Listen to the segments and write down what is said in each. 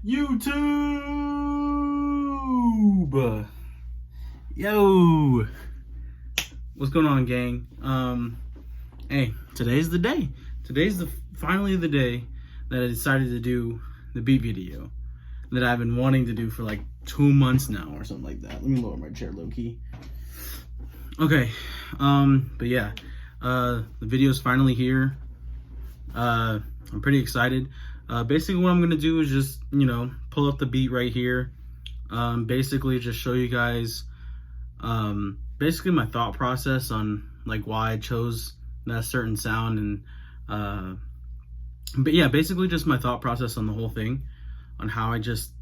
YouTube. Yo, what's going on, gang? Hey, today's the day. Finally the day that I decided to do the beat video that I've been wanting to do for like 2 months now or something like that. Let me lower my chair low key. Okay, but yeah, the video's finally here. I'm pretty excited. Basically what I'm gonna do is just, pull up the beat right here. Basically just show you guys basically my thought process on like why I chose that certain sound, and but yeah, basically just my thought process on the whole thing, on how I just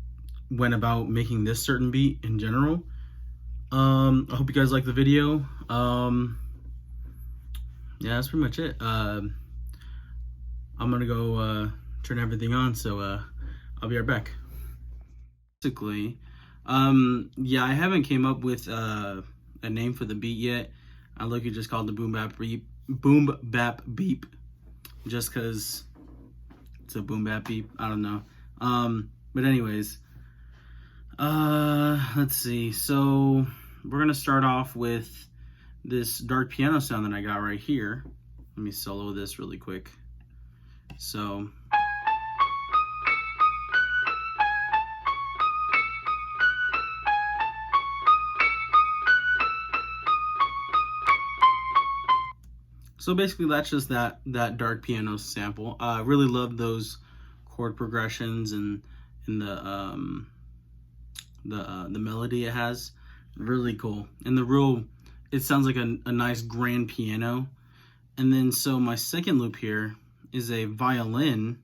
went about making this certain beat in general. I hope you guys like the video. Yeah, that's pretty much it. I'm gonna go turn everything on, so I'll be right back. Basically, yeah, I haven't came up with a name for the beat yet. I literally just called the boom bap beep, just cause it's a boom bap beep. I don't know. But anyways, let's see. So we're gonna start off with this dark piano sound that I got right here. Let me solo this really quick. So basically that's just that dark piano sample. I really love those chord progressions and the melody it has. Really cool. And it sounds like a nice grand piano. And then so my second loop here is a violin,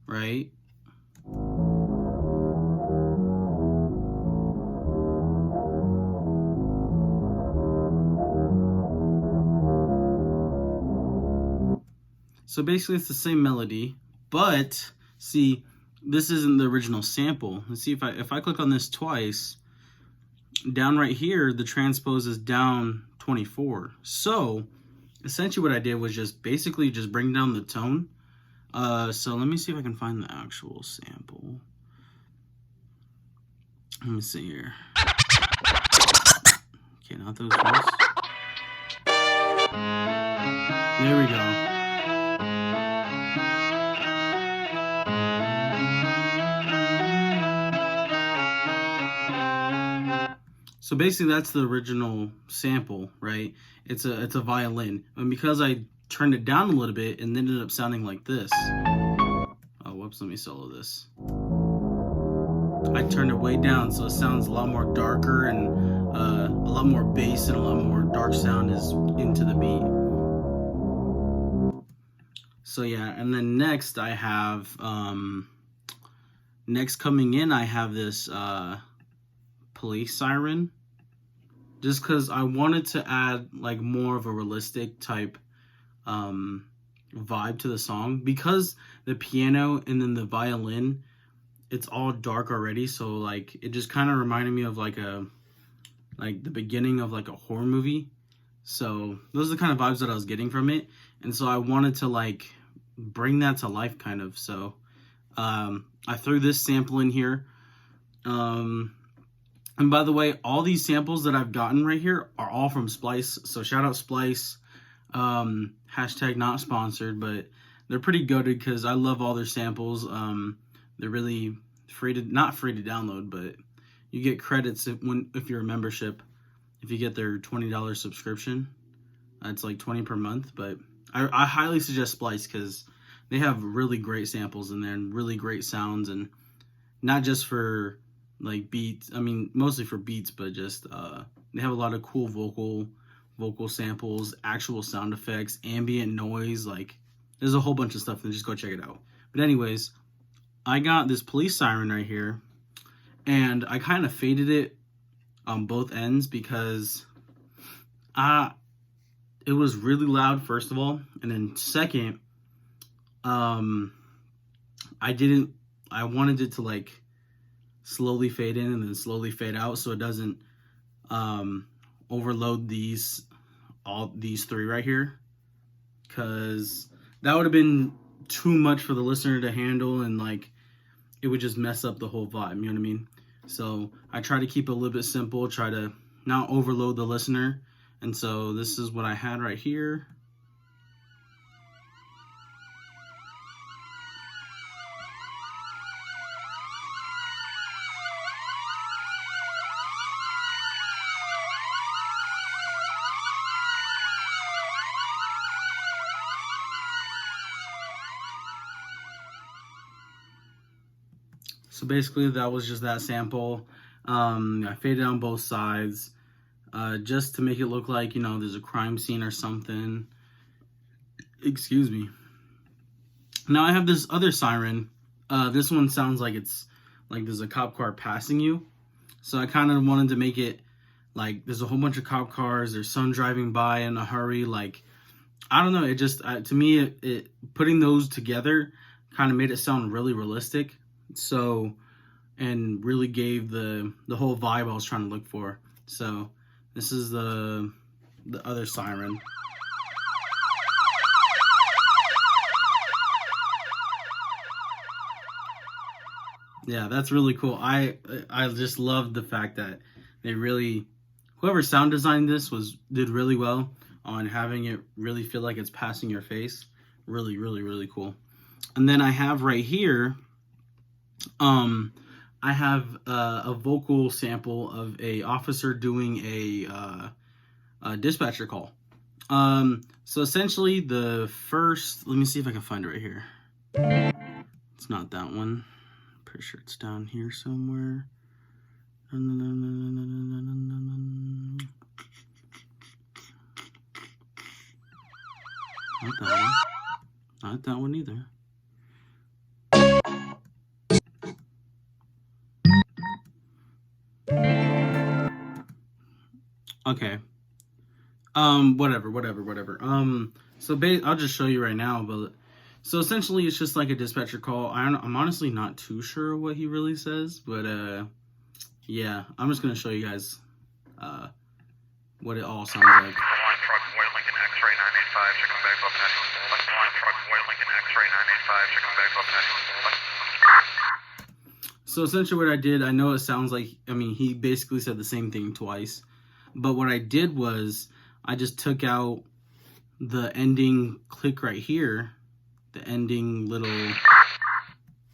right? So basically it's the same melody, but see, this isn't the original sample. Let's see, if I click on this twice, down right here, the transpose is down 24. So essentially what I did was just basically just bring down the tone. So let me see if I can find the actual sample. Let me see here. Okay, not those ones. There we go. So basically that's the original sample, right? It's a violin. And because I turned it down a little bit, and ended up sounding like this. Oh, whoops, let me solo this. I turned it way down, so it sounds a lot more darker, and a lot more bass and a lot more dark sound is into the beat. So yeah, and then next I have, next coming in, I have this police siren. Just because I wanted to add like more of a realistic type vibe to the song, because the piano and then the violin, it's all dark already, so like it just kind of reminded me of like the beginning of like a horror movie. So those are the kind of vibes that I was getting from it, and so I wanted to like bring that to life kind of. So I threw this sample in here. And by the way, all these samples that I've gotten right here are all from Splice. So shout out Splice. Hashtag not sponsored, but they're pretty goated because I love all their samples. They're really not free to download, but you get credits if you're a membership. If you get their $20 subscription, it's like $20 per month. But I highly suggest Splice because they have really great samples in there and really great sounds, and not just for like beats, I mean mostly for beats, but just they have a lot of cool vocal samples, actual sound effects, ambient noise. Like there's a whole bunch of stuff, and just go check it out. But anyways, I got this police siren right here, and I kind of faded it on both ends because it was really loud, first of all, and then second, I wanted it to like slowly fade in and then slowly fade out, so it doesn't overload all these three right here, because that would have been too much for the listener to handle, and like it would just mess up the whole vibe, you know what I mean? So I try to keep it a little bit simple, try to not overload the listener. And so this is what I had right here. So basically that was just that sample. I faded on both sides just to make it look like, you know, there's a crime scene or something. Excuse me. Now I have this other siren. This one sounds like it's like there's a cop car passing you. So I kind of wanted to make it like there's a whole bunch of cop cars. There's some driving by in a hurry. Like, I don't know. It just, to me, it putting those together kind of made it sound really realistic. So, and really gave the whole vibe I was trying to look for. So this is the other siren. Yeah, that's really cool. I just love the fact that they really, whoever sound designed this did really well on having it really feel like it's passing your face. Really, really, really cool. And then I have right here, I have a vocal sample of a officer doing a dispatcher call. So essentially the first, let me see if I can find it right here. It's not that one. Pretty sure it's down here somewhere. Not that one. Not that one either. Okay. Whatever. So I'll just show you right now, but so essentially it's just like a dispatcher call. I'm honestly not too sure what he really says, but yeah, I'm just gonna show you guys what it all sounds like. So essentially what I did, I know it sounds like, I mean, he basically said the same thing twice, but what I did was I just took out the ending click right here, the ending little,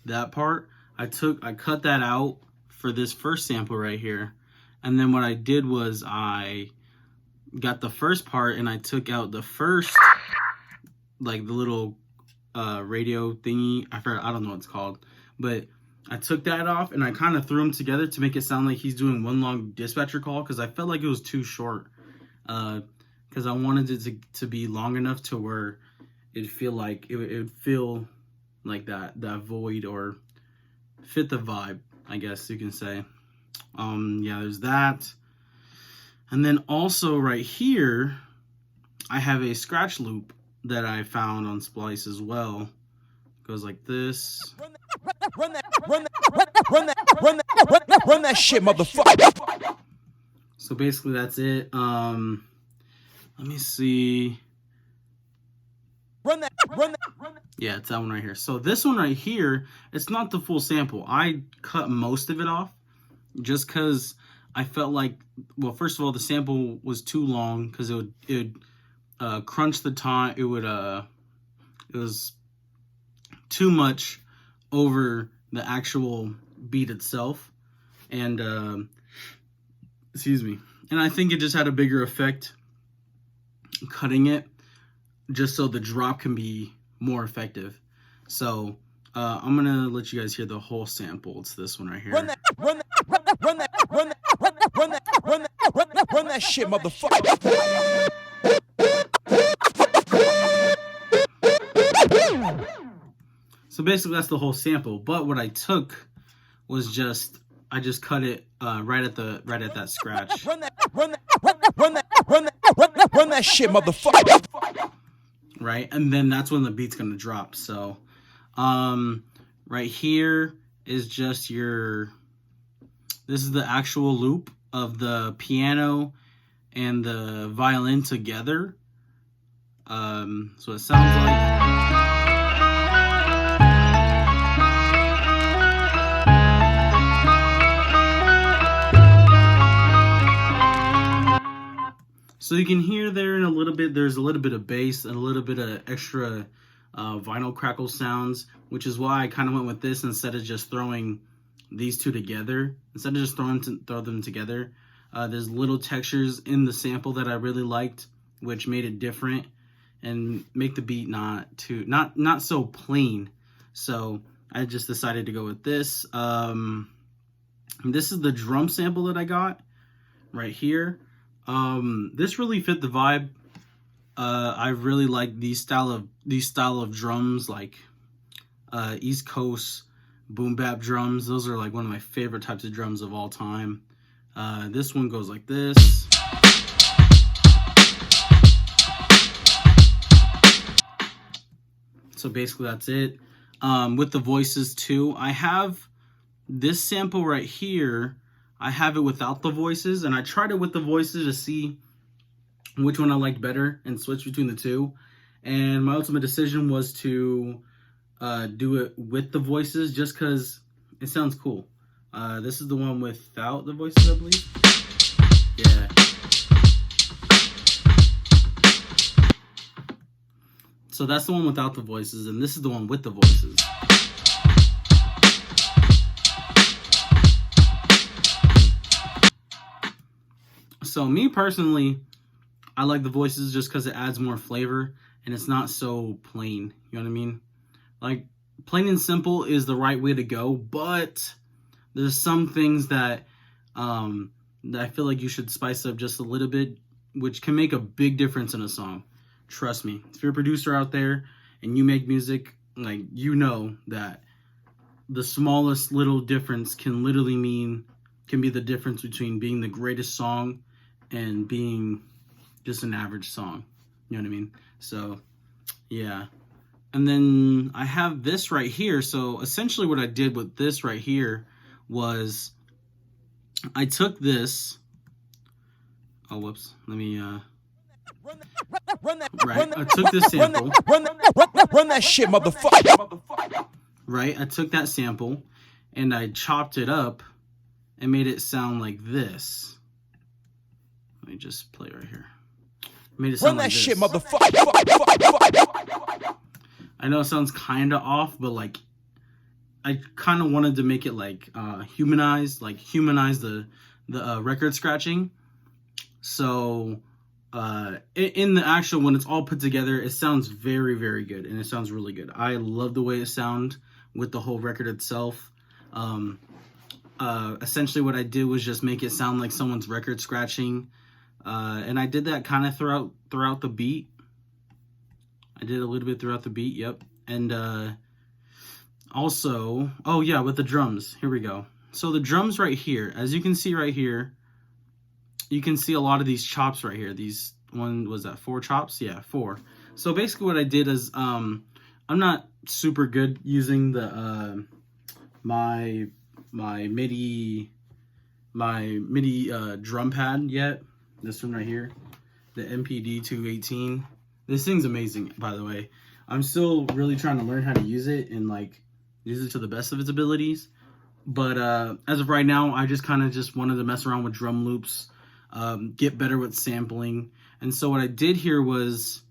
that part. I cut that out for this first sample right here. And then what I did was I got the first part and I took out the first, like the little radio thingy. I don't know what it's called, but I took that off and I kind of threw them together to make it sound like he's doing one long dispatcher call, because I felt like it was too short. Because I wanted it to be long enough to where it'd feel like it would feel like that void, or fit the vibe, I guess you can say. Yeah, there's that. And then also right here, I have a scratch loop that I found on Splice as well. Goes like this. Run that shit, motherfucker. So basically that's it. Let me see. Yeah, it's that one right here. So this one right here, it's not the full sample. I cut most of it off just because I felt like, well, first of all, the sample was too long because it would crunch the time. It was too much over the actual beat itself, and excuse me. And I think it just had a bigger effect cutting it, just so the drop can be more effective. So I'm gonna let you guys hear the whole sample. It's this one right here. Run that shit, motherfucker. So basically that's the whole sample. But what I took was I just cut it right at that scratch. Run that shit, motherfucker. Right, and then that's when the beat's gonna drop. So right here is just this is the actual loop of the piano and the violin together. So it sounds like, So you can hear there in a little bit, there's a little bit of bass and a little bit of extra vinyl crackle sounds, which is why I kind of went with this instead of just throwing these two together. Instead of just throw them together, there's little textures in the sample that I really liked, which made it different and make the beat not so plain. So I just decided to go with this. This is the drum sample that I got right here. This really fit the vibe. I really like these style of drums, like East Coast boom bap drums. Those are like one of my favorite types of drums of all time. This one goes like this. So basically that's it. With the voices too, I have this sample right here. I have it without the voices, and I tried it with the voices to see which one I liked better and switch between the two. And my ultimate decision was to do it with the voices just because it sounds cool. This is the one without the voices, I believe. Yeah. So that's the one without the voices, and this is the one with the voices. So me personally, I like the voices just because it adds more flavor and it's not so plain. You know what I mean? Like, plain and simple is the right way to go, but there's some things that that I feel like you should spice up just a little bit, which can make a big difference in a song. Trust me. If you're a producer out there and you make music, like, you know that the smallest little difference can be the difference between being the greatest song and being just an average song. You know what I mean? So, yeah. And then I have this right here. So essentially what I did with this right here was I took this. Oh, whoops. Let me, right. I took this sample. Run that shit, motherfucker. Right. I took that sample and I chopped it up and made it sound like this. Let me just play right here. Made it sound like this. Run that shit, motherfucker. I know it sounds kind of off, but like I kind of wanted to make it like humanize the record scratching. So in the actual, when it's all put together, it sounds very, very good, and it sounds really good. I love the way it sounds with the whole record itself. Essentially what I did was just make it sound like someone's record scratching. And I did that kind of throughout the beat. I did a little bit throughout the beat, yep. And also, oh yeah, with the drums, here we go. So the drums right here, as you can see right here, you can see a lot of these chops right here. These, one, was that 4 chops? Yeah, 4. So basically what I did is, I'm not super good using the, my MIDI drum pad yet. This one right here, the MPD 218. This thing's amazing, by the way. I'm still really trying to learn how to use it and like use it to the best of its abilities. But as of right now, I just kind of just wanted to mess around with drum loops, get better with sampling. And so what I did here was,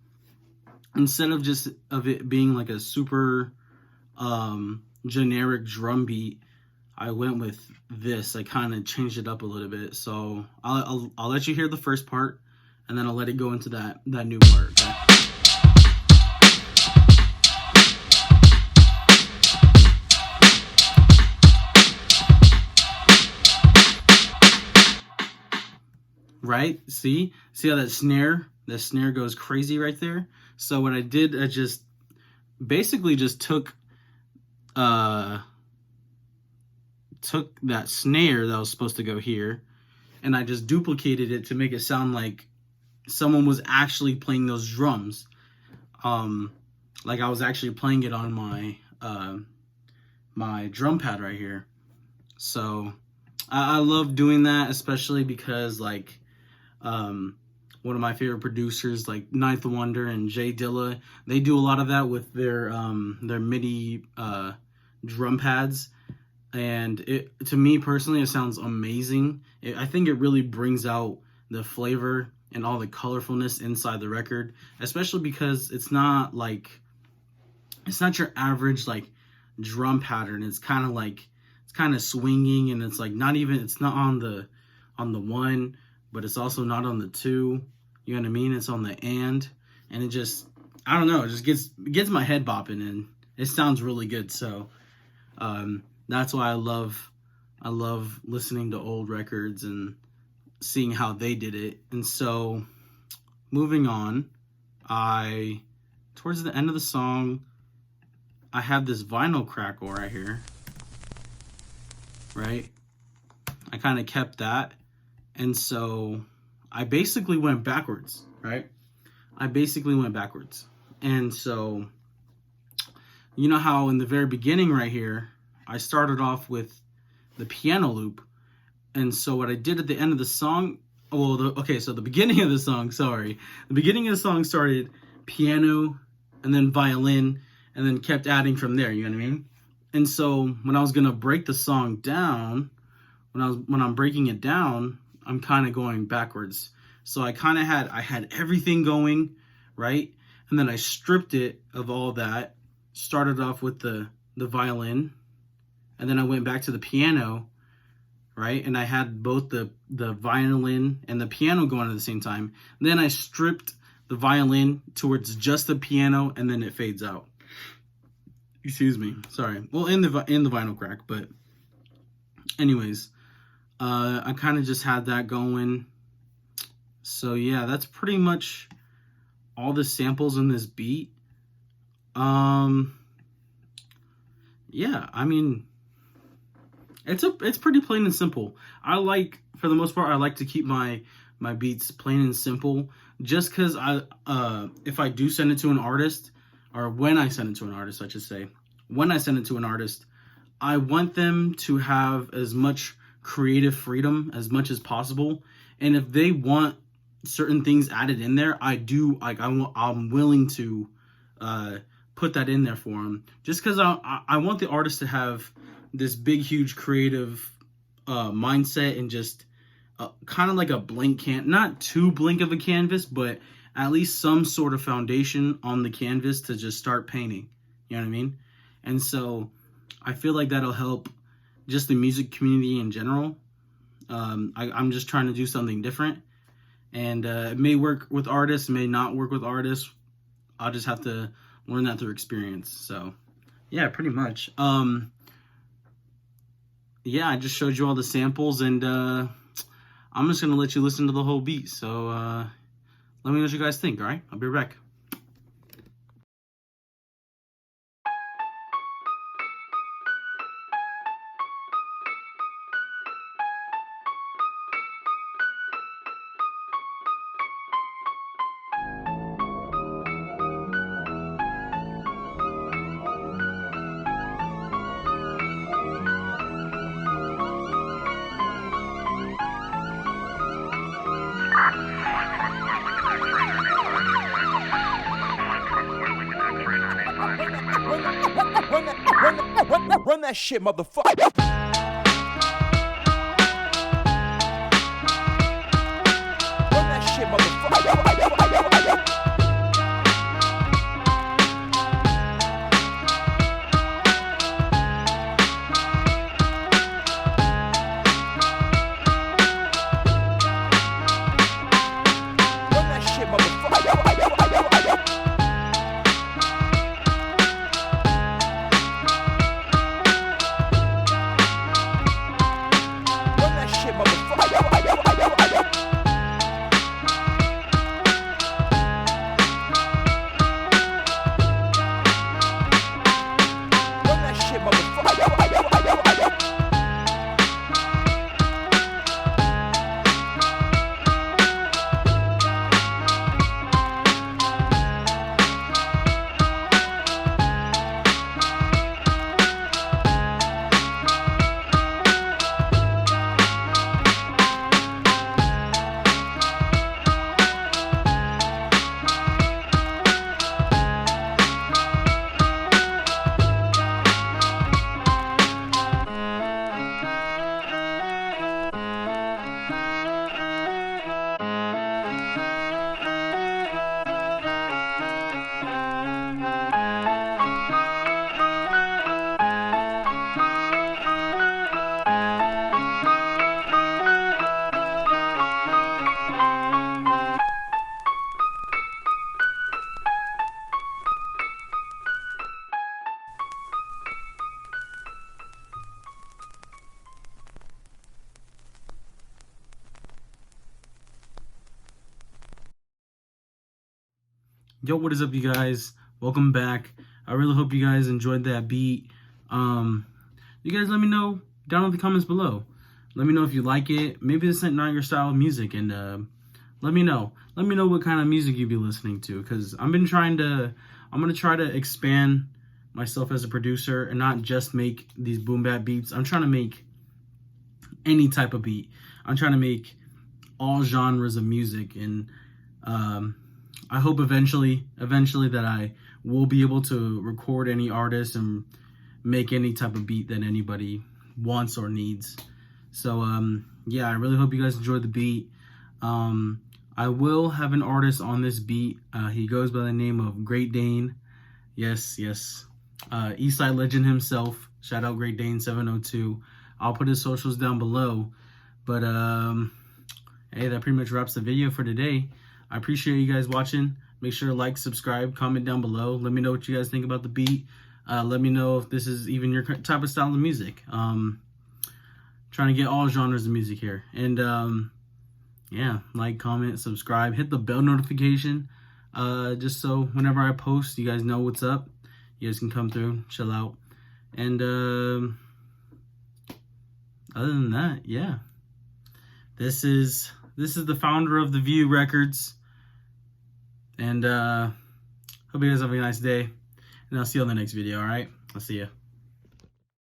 instead of it being like a super generic drum beat, I went with this. I kind of changed it up a little bit. So I'll let you hear the first part, and then I'll let it go into that new part. Okay? Right? See how that snare goes crazy right there? So what I did, I just basically just took that snare that was supposed to go here, and I just duplicated it to make it sound like someone was actually playing those drums. Like I was actually playing it on my my drum pad right here. So I love doing that, especially because like one of my favorite producers, like Ninth Wonder and Jay Dilla, they do a lot of that with their MIDI drum pads. And to me personally, it sounds amazing. I think it really brings out the flavor and all the colorfulness inside the record, especially because it's not your average like drum pattern. It's kind of swinging, and it's like it's not on the one, but it's also not on the two. You know what I mean? It's on the and it just, I don't know, it just gets my head bopping, and it sounds really good. So that's why I love listening to old records and seeing how they did it. And so moving on, towards the end of the song, I have this vinyl crackle right here, right? I kind of kept that. And so I basically went backwards, right? And so, you know how in the very beginning right here, I started off with the piano loop. And so what I did at the end of the song, so the beginning of the song started piano and then violin and then kept adding from there, you know what I mean? And so when I was going to break the song down, when I'm breaking it down, I'm kind of going backwards. So I had everything going, right? And then I stripped it of all that, started off with the violin, and then I went back to the piano, right? And I had both the violin and the piano going at the same time. Then I stripped the violin towards just the piano, and then it fades out. Excuse me, sorry. Well, in the vinyl crack, but anyways, I kind of just had that going. So yeah, that's pretty much all the samples in this beat. Yeah, I mean, it's pretty plain and simple. For the most part, I like to keep my beats plain and simple, just because if I do send it to an artist, or when I send it to an artist, I should say, when I send it to an artist, I want them to have as much creative freedom as much as possible. And if they want certain things added in there, I'm willing to put that in there for them, just because I want the artist to have this big, huge creative mindset, and just kind of like a blank not too blank of a canvas, but at least some sort of foundation on the canvas to just start painting. You know what I mean? And so I feel like that'll help just the music community in general. I'm just trying to do something different, and it may work with artists, may not work with artists. I'll just have to learn that through experience. So yeah, pretty much. Yeah, I just showed you all the samples, and I'm just gonna let you listen to the whole beat. So let me know what you guys think. All right, I'll be right back. Run that shit, motherfucker. Run that shit, motherfucker. Yo, what is up, you guys? Welcome back. I really hope you guys enjoyed that beat. You guys let me know down in the comments below. Let me know if you like it. Maybe this ain't not your style of music, and let me know. Let me know what kind of music you be listening to, because I'm gonna try to expand myself as a producer and not just make these boom bap beats. I'm trying to make any type of beat. I'm trying to make all genres of music, and I hope eventually that I will be able to record any artist and make any type of beat that anybody wants or needs. So yeah, I really hope you guys enjoyed the beat. I will have an artist on this beat. He goes by the name of GreatDaine. Yes. Eastside legend himself. Shout out GreatDaine 702. I'll put his socials down below. But hey, that pretty much wraps the video for today. I appreciate you guys watching. Make sure to like, subscribe, comment down below. Let me know what you guys think about the beat. Let me know if this is even your type of style of music. Trying to get all genres of music here. And yeah, like, comment, subscribe, hit the bell notification. Just so whenever I post, you guys know what's up. You guys can come through, chill out. And other than that, yeah. This is the founder of The View Records. And hope you guys have a nice day. And I'll see you on the next video, alright? I'll see ya.